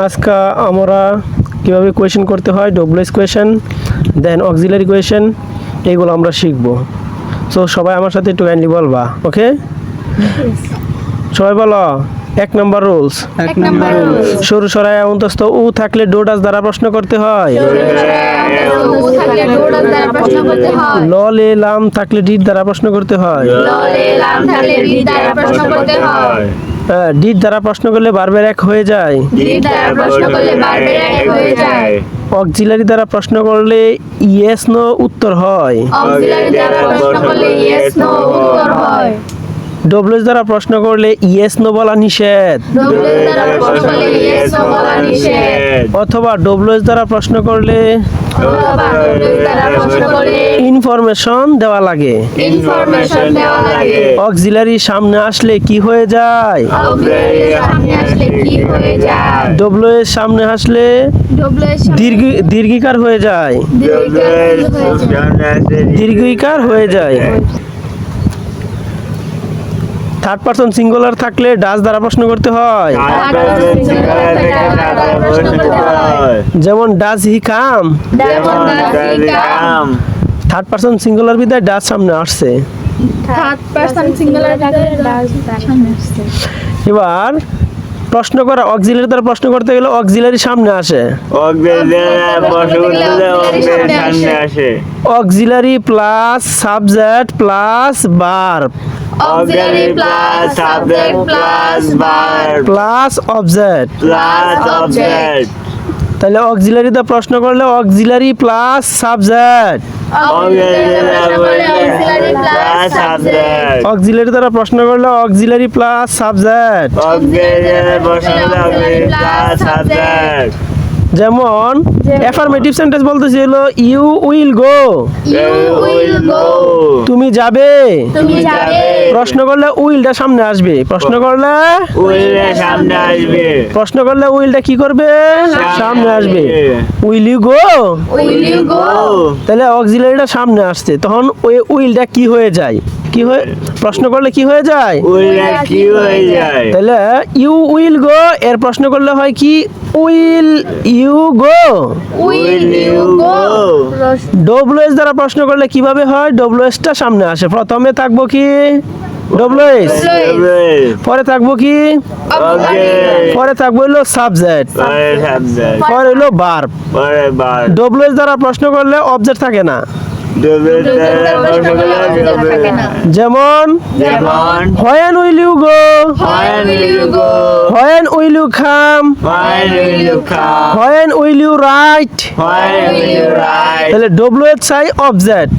আজকে আমরা কিভাবে কোয়েশ্চেন করতে হয়, WS question, then auxiliary question, এইগুলো আমরা শিখবো। সো সবাই আমার সাথে একটু কাইন্ডলি বলবা, ওকে? সবাই বলো, 1 নম্বর রুলস। সরু সরাই অন্তস্থ উ থাকলে ডোডাস দ্বারা প্রশ্ন করতে হয়। ললে লাম থাকলে ডিড দ্বারা প্রশ্ন করতে হয়। ডিড দ্বারা প্রশ্ন করলে বারবার এক হয়ে যায়। অক্সিলারি দ্বারা প্রশ্ন করলে ইয়েস নো উত্তর হয়। ডব্লিউএস দ্বারা প্রশ্ন করলে ইয়েস নো বলা নিষেধ। অথবা ডব্লিউএস দ্বারা প্রশ্ন করলে ইনফরমেশন দেওয়া লাগে। অক্সিলারি সামনে আসলে কি হয়ে যায়? ডব্লিউএস সামনে আসলে দীর্ঘিকার হয়ে যায়। দীর্ঘিকার হয়ে যায়। থার্ড পারসন সিঙ্গুলার থাকলে ডাজ দ্বারা প্রশ্ন করতে হয়। যেমন does he come. Third person singular বিদায় ডাজ সামনে আসছে। এবার প্রশ্ন করা অক্সিলারি দ্বারা প্রশ্ন করতে গেলে অক্সিলারি সামনে আসে। Auxiliary plus subject plus verb. Auxiliary plus subject plus verb plus object. তাহলে অক্সিলারি দ্বারা প্রশ্ন করলে অক্সিলারি প্লাস সাবজেক্ট। অক্সিলারি দ্বারা প্রশ্ন করলে অক্সিলারি প্লাস সাবজেক্ট। যেমন অ্যাফার্মেটিভ সেন্টেন্স বলতেছিল ইউ উইল গো। তুমি যাবে। প্রশ্ন করলে উইলটা সামনে আসবে। প্রশ্ন করলে উইলটা কি করবে? সামনে আসবে। Will you go. তাহলে অক্সিলারিটা সামনে আসছে, তখন ওই উইলটা কি হয়ে যায়? প্রশ্ন করলে কি হয়ে যায়? তাহলে ইউ উইল গো এর প্রশ্ন করলে হয় কি? Will you go. ডব্লিউএস দ্বারা প্রশ্ন করলে কিভাবে হয়? ডব্লিউএসটা সামনে আসে। প্রথমে থাকবো কি? ডব্লিউএস। পরে থাকবো কি? পরে থাকবো হলো সাবজেক্ট। পরে হলো ভার্ব। ডব্লিউএস দ্বারা প্রশ্ন করলে অবজেক্ট থাকে না। যেমন when will you go, when will you come, when will you write। তাহলে ডব্লিউএস চাই অবজেক্ট।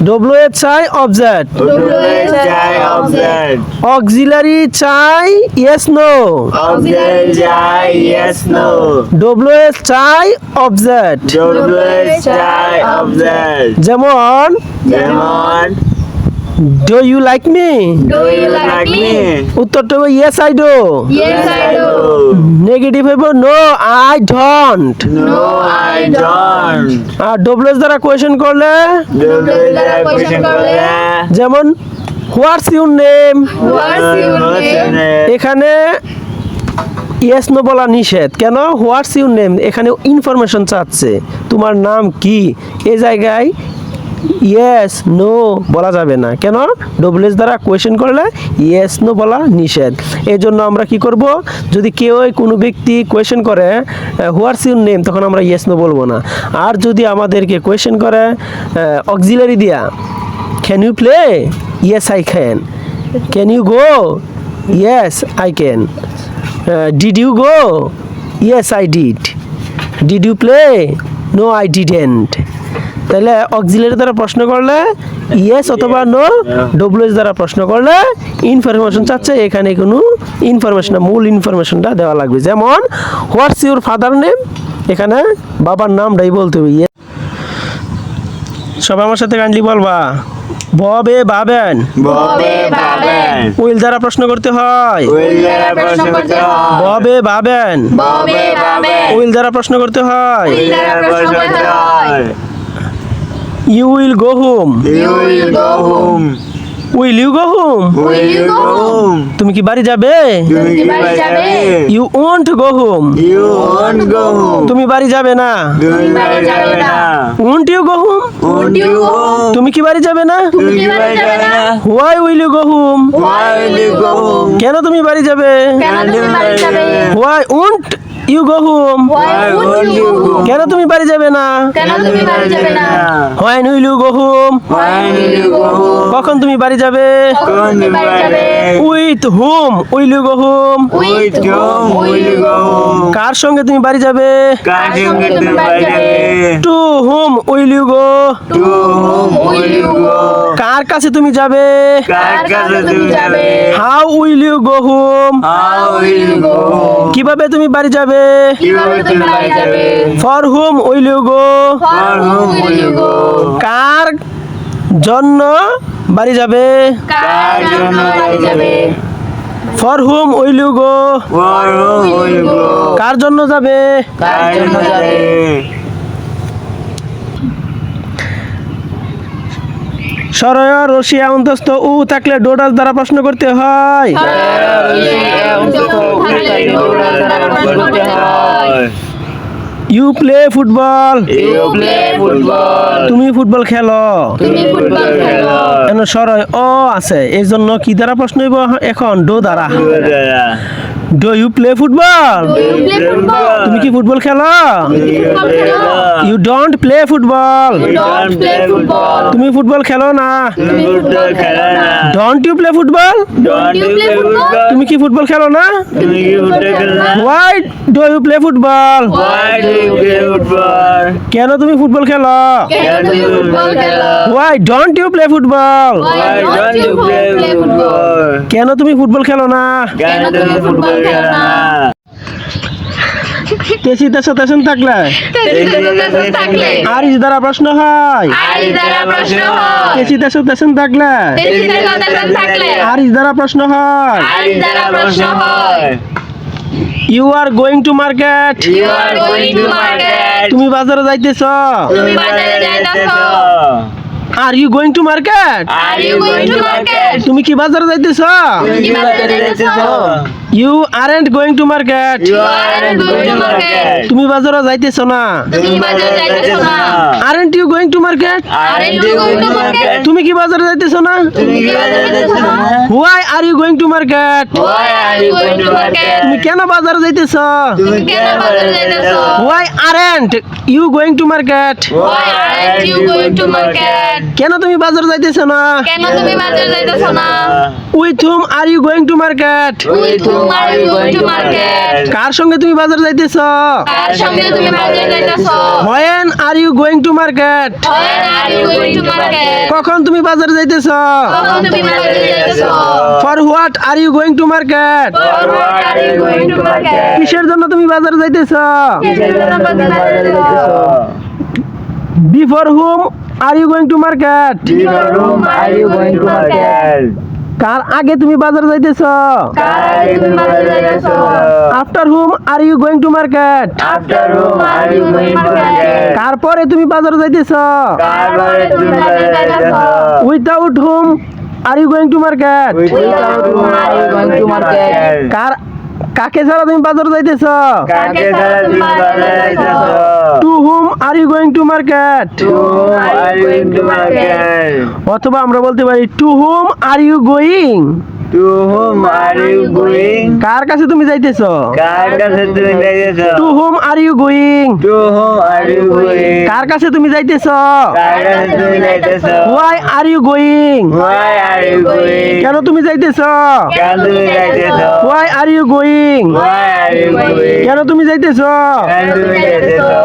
ডব্লিউএস চাই অবজেক্ট। অক্সিলারি চাই ইয়েস নো। ডব্লিউএস চাই অবজেক্ট। যেমন ডু ইউ লাইক মি। উত্তরটা হবে ইয়েস আই ডু। নেগেটিভ হইব নো আই ডোন্ট। আর ডব্লিউএস দ্বারা কোয়েশ্চেন করলে যেমন হোয়াটস ইউর নেম। এখানে ইয়েস নো বলা নিষেধ। কেন? হোয়াটস ইউর নেম, এখানে ইনফরমেশন চাচ্ছে তোমার নাম কি। এই জায়গায় ইয়েস নো বলা যাবে না। কেন? ডব্লিউএস দ্বারা কোয়েশ্চেন করলে ইয়েস নো বলা নিষেধ। এই জন্য আমরা কি করব? যদি কেউ কোনো ব্যক্তি কোয়েশ্চেন করে হোয়াটস ইউর নেম, তখন আমরা ইয়েস নো বলবো না। আর যদি আমাদেরকে কোয়েশ্চেন করে অক্সিলারি দিয়া can you play, yes I can. Can you go, yes I can. Did you go? Yes, I did. Did you play? No, I didn't. তাহলে অক্সিলারি দ্বারা প্রশ্ন করলে ইয়েস অথবা নো, ডব্লিউএস দ্বারা প্রশ্ন করলে ইনফরমেশন চাচ্ছে, এখানে কোনো ইনফরমেশন, মূল ইনফরমেশনটা দেওয়া লাগবে। যেমন হোয়াটস ইউর ফাদার নেম, এখানে বাবার নামটাই বলতে হবে। সবাই আমার সাথে কাইন্ডলি বলবা, ববে ভাবেন। উইল দ্বারা প্রশ্ন করতে হয়। ববে ভাবেন। উইল দ্বারা প্রশ্ন করতে হয়। You will go home. Will you go home Will you go home? তুমি কি বাড়ি যাবে তুমি কি বাড়ি যাবে? You won't go home You won't go home. তুমি বাড়ি যাবে না তুমি বাড়ি যাবে না। Won't you go home Won't you go home? তুমি কি বাড়ি যাবে না তুমি কি বাড়ি যাবে না? Why will you go home Why will you go home? কেন তুমি বাড়ি যাবে কেন তুমি বাড়ি যাবে? Why won't you go home Why won't you go home? কেন তুমি বাড়ি যাবে না কেন তুমি বাড়ি যাবে না? Why will you go home Why will you go home? কখন তুমি বাড়ি যাবে কখন তুমি বাড়ি যাবে? With whom will you go home With whom will you go home? কার সঙ্গে তুমি বাড়ি যাবে কার সঙ্গে তুমি বাড়ি যাবে? To whom will you go To whom will you go? কার কাছে তুমি যাবে কার কাছে তুমি যাবে? How will you go home How will you go home? কিভাবে তুমি বাড়ি যাবে কিভাবে তুমি বাড়ি যাবে? For whom will you go For whom will you go? কার জন্য বাড়ি যাবে কার জন্য বাড়ি যাবে? For whom will you go For whom will you go? কার জন্য যাবে কার জন্য যাবে? সরয় রশিয়া অন্তস্থ উ থাকলে ডোডাস দ্বারা প্রশ্ন করতে হয় you play football You play football. তুমি ফুটবল খেলো তুমি ফুটবল খেলো। কেন সরয় অ আছে এই জন্য কি দ্বারা প্রশ্ন হইব এখন ডো দ্বারা do you play football You play football. তুমি কি ফুটবল খেলো ফুটবল খেলো। You don't play football You don't play football. তুমি ফুটবল খেলো না তুমি ফুটবল খেলো না। Don't you play football Don't you play football? তুমি কি ফুটবল খেলো না তুমি কি ফুটবল খেলো না? Why do you play football Why do you play football? কেন তুমি ফুটবল খেলো কেন তুমি ফুটবল খেলো? Why don't you play football Why don't you play football? কেন তুমি ফুটবল খেলো না কেন তুমি ফুটবল খেলো না? তেসি তেসো তেসন থাকলে থাকলে আর ইস দ্বারা প্রশ্ন হয় আই দ্বারা প্রশ্ন হয়। তেসি তেসো তেসন থাকলে থাকলে আর ইস দ্বারা প্রশ্ন হয় আই দ্বারা প্রশ্ন হয়। You are going to market You are going to market. তুমি বাজারে যাইতেছ তুমি বাজারে যাইতাছো। Are you going to market Are you going to market? তুমি কি বাজারে যাইতেছ তুমি কি বাজারে যাইতাছো? You aren't going to market You aren't going to market. তুমি বাজারে যাইতেছ না তুমি বাজারে যাইতাছো না। Aren't you going to market Aren't you going to market? তুমি কি বাজারে যাইতেছ না তুমি কি বাজারে যাইতাছো না? Why are you going to market Why are you going to market? তুমি কেন বাজারে যাইতেছ তুমি কেন বাজারে যাইতাছো? Why aren't you going to market Why aren't you going to market? কেন তুমি বাজারে যাইতেছ না কেন তুমি বাজারে যাইতাছো না? With whom are you going to market With whom are you going to market? কার সঙ্গে তুমি বাজারে যাইতেছ কার সঙ্গে তুমি বাজারে যাইতাছো? When are you going to market When are you going to market? কখন তুমি বাজারে যাইতেছ কখন তুমি বাজারে যাইতাছো? For what are you going to market For what are you going to market? কিসের জন্য তুমি বাজারে যাইতেছ কিসের জন্য তুমি বাজারে যাইতাছো? Before whom are you going to market For whom are you going to market? কার আগে তুমি বাজারে যাইতেছ কার আগে তুমি বাজারে যাইতাছো? After whom are you going to market After whom are you going to market? কার পরে তুমি বাজারে যাইতেছ কার পরে তুমি বাজারে যাইতাছো? Without whom are you going to market Without whom are you going to market? কার কাকে ছাড়া তুমি বাজারে যাইতেছ কাকে ছাড়া তুমি বাজারে যাইতাছো? To whom are you going to market To whom are you going to market? অথবা আমরা বলতে পারি to whom are you going To whom are you going? কার কাছে তুমি যাইতেছ কার কাছে তুমি যাইতেছো? To whom are you going To whom are you going? কার কাছে তুমি যাইতেছ কার কাছে তুমি যাইতেছো? Why are you going Why are you going? কেন তুমি যাইতেছ কেন তুমি যাইতেছো? Why are you going Why are you going? কেন তুমি যাইতেছ কেন তুমি যাইতেছো?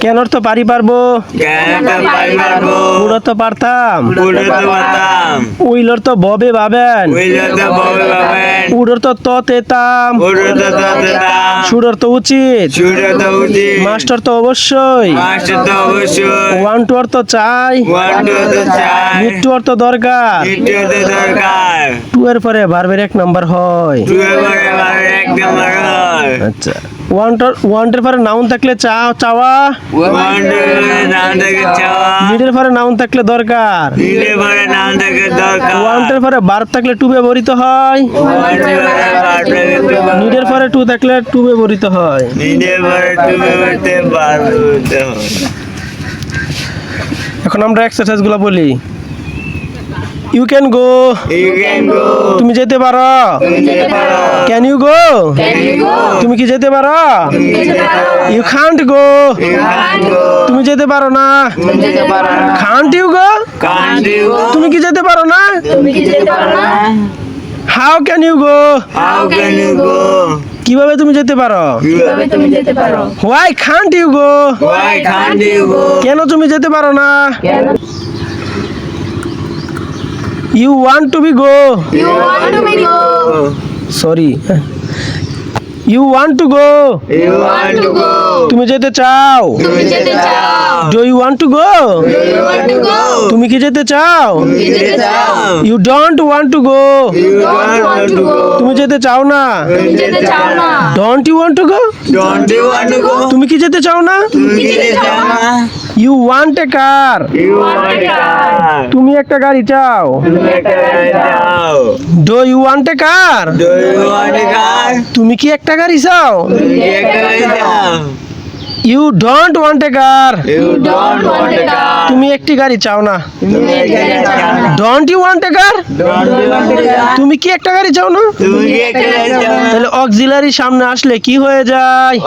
কেন তো পারি পারবো কেন তো পারবো? পুরো তো পারতাম পুরো তো পারতাম। উইলর তো ববে ভাবেন উইলো তো ববে বাবেন। উড়োর তো তেতাম পুরো তো তাতাম। সুরর তো উচিত শুরু তো উচিত। মাস্টার তো অবশ্যই মাস্টার তো অবশ্যই। ওয়ান টু অর্থ চাই ওয়ান টু তো চাই। মৃত্যু অর্থ দরকার মৃত্যু তো দরকার। টু এর পরে ভার্বের এক নাম্বার হয়। টু এর পরে ভার্বের এক নাম্বার হয়। আচ্ছা, ওয়ান্টের পরে নাউন থাকলে চাওয়া, নাম থেকে চাওয়া, নিডের পরে নাউন থাকলে দরকার, নিডের পরে নাম থেকে দরকার, ওয়ান্টের পরে ভার্ব থাকলে টু ব্যবহৃত হয়, নিডের পরে টু থাকলে টু ব্যবহৃত হয়। নিডের পরে টু ব্যবহৃত ব্যবহৃত হয়। এখন আমরা এক্সারসাইজ গুলো বলি। You can go, you can go, তুমি যেতে পারো। তুমি যেতে পারো। ক্যান ইউ গো, তুমি কি যেতে পারো। You can't go, you can go, তুমি যেতে পারো না। Can't you go, can't you go, তুমি কি যেতে পারো না। How can you go, how can you go, কিভাবে তুমি যেতে পারো। Why can't you go, why can't you go, কেন তুমি যেতে পারো না। You want to be go, sorry, you want to go, you want to go, তুমি যেতে চাও। Do you want to go, তুমি কি যেতে চাও। যেতে চাও, you don't want to go, you don't want to go, তুমি যেতে চাও না। Don't you want to go, don't you want to go, তুমি কি যেতে চাও না। তুমি যেতে চাও না। You want a car, you want a car, তুমি একটা গাড়ি চাও। তুমি একটা গাড়ি চাও। Do you want a car, do you want a car, তুমি কি একটা গাড়ি চাও। তুমি কি একটা গাড়ি চাও। You don't want a car, you don't want a car, তুমি একটি গাড়ি চাও না। তুমি একটা গাড়ি চাও না। Don't you want a car, don't you want a car, তুমি কি একটা গাড়ি চাও না। তুমি কি একটা গাড়ি চাও না। তাহলে অক্সিলারি সামনে আসলে কি হয়ে যায়।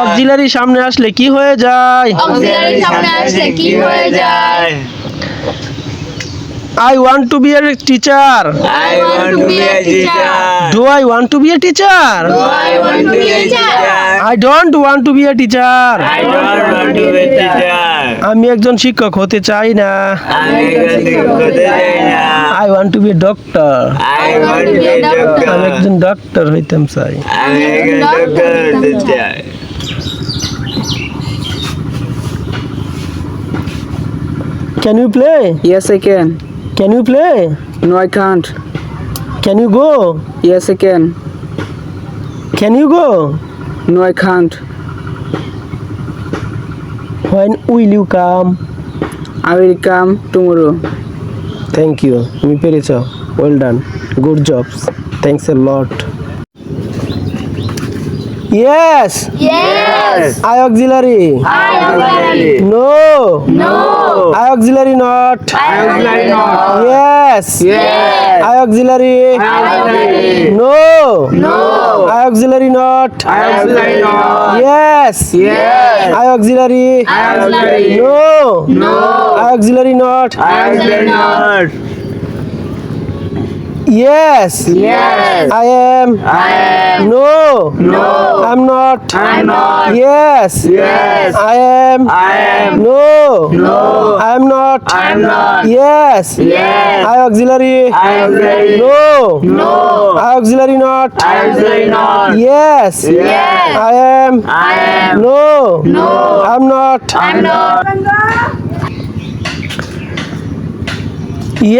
অক্সিলারি সামনে আসলে কি হয়ে যায়। I want to be a teacher, I want to be a teacher. Do I want to be a teacher. I want to be a teacher. I don't want to be a teacher. I don't want to be a teacher. আমি একজন শিক্ষক হতে চাই না। আমি একজন শিক্ষক হতে চাই না। I want to be a doctor, I want to be a doctor. আমি একজন ডক্টর হইতাম চাই। আমি একজন doctor হতে চাই। Can you play, Yes, I can. Can you play, No, I can't. Can you go, Yes, I can. Can you go, No, I can't. When will you come. I will come tomorrow. Thank you, তুমি পেরেছ। Well done, good jobs, thanks a lot. Yes, I auxiliary, no, I auxiliary not, yes, I auxiliary, no, I auxiliary not, yes, I auxiliary, no, I auxiliary not, yes, I am, no, I'm not, yes, I am, no, I'm not, yes, I auxiliary, no, I auxiliary not, yes, I am, no, I'm not,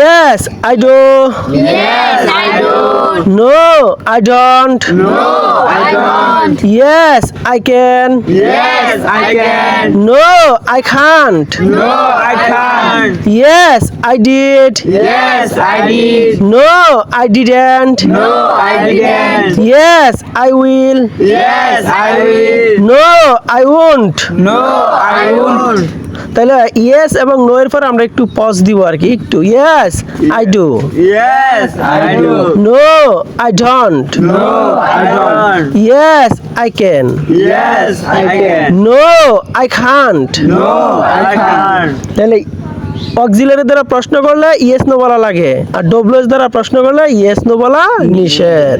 yes, I do, no, I don't, yes, I can, no, I can't, yes, I did, no, I didn't, yes, I will, no, I won't। তাহলে yes এবং no এর পর আমরা একটু pause দিব আর কি, একটু। Yes I do, Yes, I do. No I don't, I don't. Yes I can, Yes, I can. No I can't. No, I can't. তাহলে অক্সিলারি দ্বারা প্রশ্ন করলে ইয়েস নো বলা লাগে, আর ডব্লিউএস দ্বারা প্রশ্ন করলে ইয়েস নো বলা নিষেধ।